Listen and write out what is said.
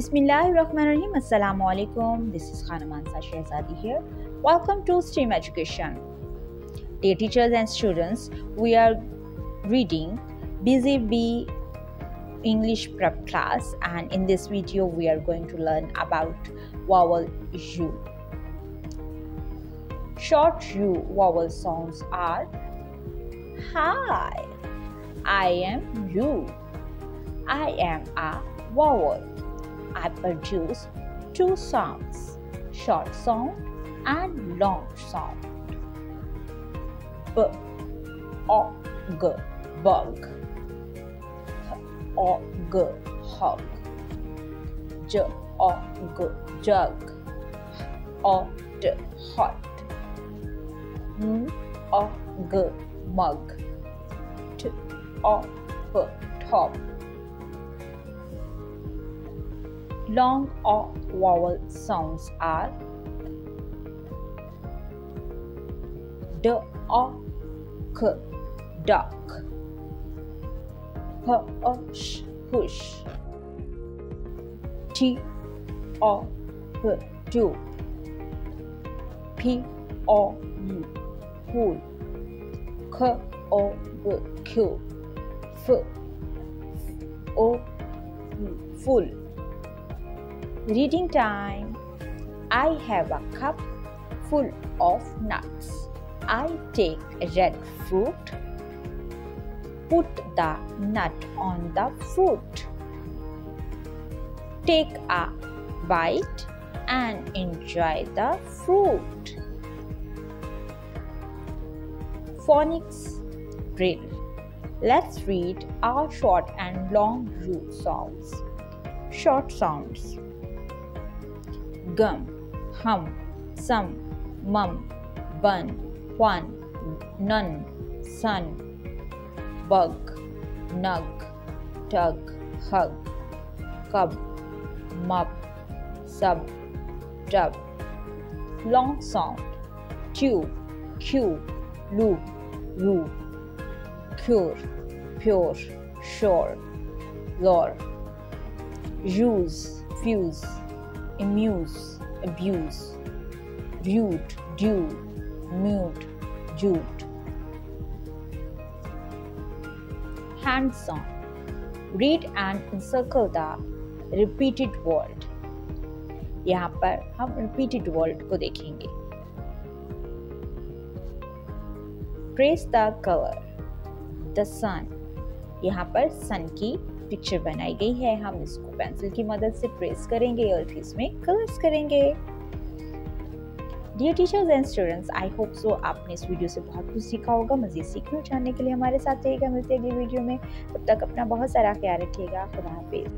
Bismillahirrahmanirrahim. Assalamu alaikum. This is Khanam Mansa Shehzadi here. Welcome to STEAM Education. Dear teachers and students, we are reading Busy Bee English Prep class, and in this video we are going to learn about vowel U. Short U vowel sounds are Hi, I am you. I am a vowel. I produce two sounds, short sound and long sound. B, o, g, bug. H, o, g, hug. J, o, g, jug. H, o, d, hot. M, o, g, mug. T, o, p, top. Long O vowel sounds are D, O, K, duck. H, O, sh, hush. T, O, P, tube. P, O, U, pool. K, O, G, cube. F, O, full. Reading time. I have a cup full of nuts. I take a red fruit, put the nut on the fruit. Take a bite and enjoy the fruit. Phonics drill. Let's read our short and long U sounds. Short sounds: gum, hum, some, mum, bun, one, none, sun, bug, nug, tug, hug, cub, mub, sub, dub. Long sound: tube, cube, loop, roo, cure, pure, sure, lore. Use, fuse, amuse, abuse, rude, due, mute, jute. Hands on. Read and encircle the repeated word. यहाँ पर हम repeated word को देखेंगे. Trace the color. The sun. यहाँ पर sun की picture बनाई गई है. हम इसको पेंसिल की मदद से ट्रेस करेंगे और फिर इसमें कलर्स करेंगे. Dear teachers and students, I hope so आपने इस वीडियो से बहुत कुछ सीखा होगा. मज़ीद सीखने और जानने के लिए हमारे साथ रहिएगा. मिलते हैं अगली वीडियो में. तब तक अपना बहुत सारा ख्याल रखिएगा. खुदा हाफिज़.